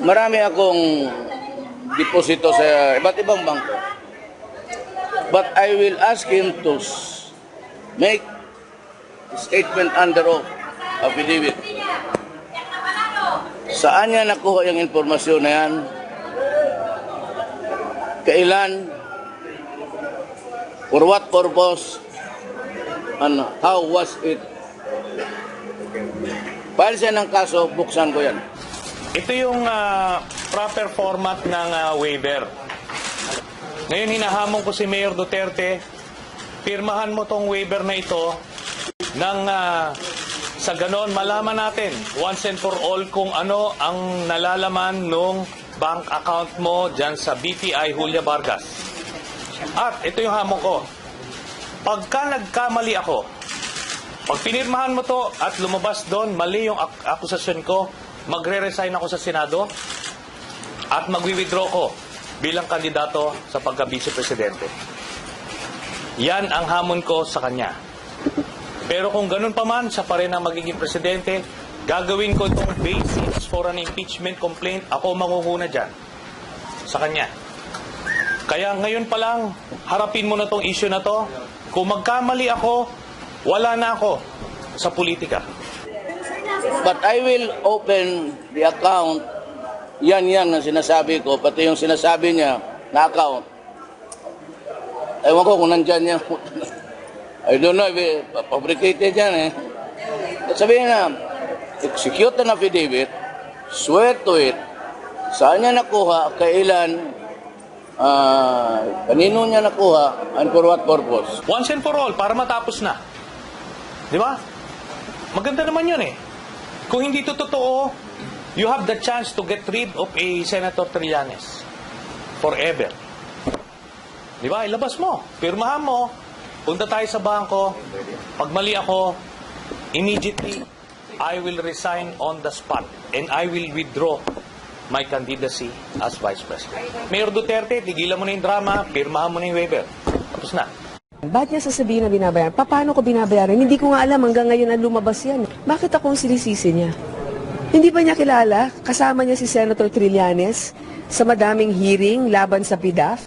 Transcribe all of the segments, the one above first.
Marami akong deposito sa iba't ibang bangko. But I will ask him to make a statement under oath, affidavit. Saan niya nakuha yung informasyon na yan? Kailan? For what purpose? And how was it? File siya ng kaso, buksan ko yan. Ito yung proper format ng waiver. Ngayon hinahamon ko si Mayor Duterte, pirmahan mo tong waiver na ito nang sa ganon malaman natin once and for all kung ano ang nalalaman nung bank account mo dyan sa BPI Julia Vargas. At ito yung hamon ko. Pagka nagkamali ako, pag pinirmahan mo to at lumabas doon, mali yung akusasyon ko, magre-resign ako sa Senado at magwi-withdraw ko bilang kandidato sa pagka-vice presidente. Yan ang hamon ko sa kanya. Pero kung ganun pa man, siya pa rin ang magiging presidente, gagawin ko itong basis for an impeachment complaint. Ako mangunguna dyan sa kanya. Kaya ngayon pa lang, harapin mo na itong issue na to. Kung magkamali ako, wala na ako sa politika. But I will open the account. Yan ang sinasabi ko, pati yung sinasabi niya na account. Ewan ko kung nandyan yan. I don't know if fabricated yan At sabihin na, execute an affidavit, swear to it, saan niya nakuha, kailan, kanino niya nakuha, and for what purpose. Once and for all, para matapos na. Di ba? Maganda naman yun Kung hindi ito totoo, you have the chance to get rid of a Senator Trillanes. Forever. Di ba? Ilabas mo. Pirmahan mo. Punta tayo sa bangko. Pag mali ako, immediately, I will resign on the spot. And I will withdraw my candidacy as Vice President. Mayor Duterte, tigilan mo na yung drama. Pirmahan mo na yung waiver. Tapos na. Ba't niya sasabihin na binabayaran? Paano ko binabayaran? Hindi ko nga alam hanggang ngayon na lumabas yan. Bakit akong sinisisi niya? Hindi ba niya kilala? Kasama niya si Senator Trillanes sa madaming hearing laban sa PDAF?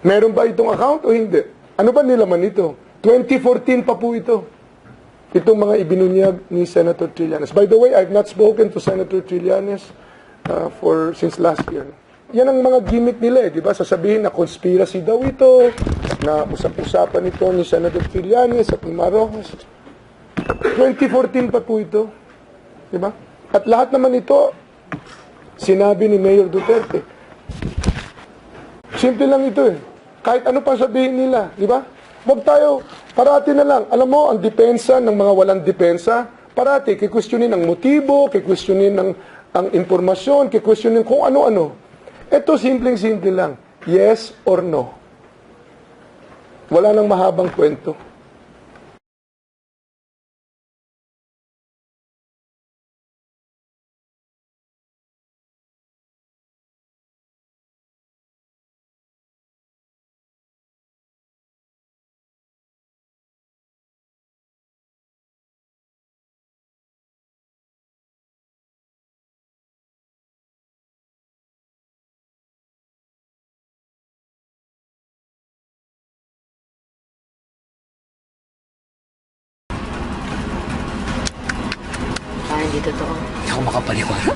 Meron ba itong account o hindi? Ano ba nilaman ito? 2014 pa po ito. Itong mga ibinunyag ni Senator Trillanes. By the way, I've not spoken to Senator Trillanes since last year. Yan ang mga gimmick nila di ba? Sasabihin na conspiracy daw ito, na usap-usapan ito ni Senator Trillanes at ni Marcos. 2014 pa po ito. Di ba? At lahat naman ito, sinabi ni Mayor Duterte. Simple lang ito Kahit ano pa sabihin nila, di ba? Huwag tayo, parati na lang. Alam mo, ang depensa ng mga walang depensa, parati, kikwestiyonin ang motibo, kikwestiyonin ang informasyon, kikwestiyonin kung ano-ano. Ito, simpleng-simple lang. Yes or no. Wala nang mahabang kwento. Hindi totoo. Hindi ako makapaniwala.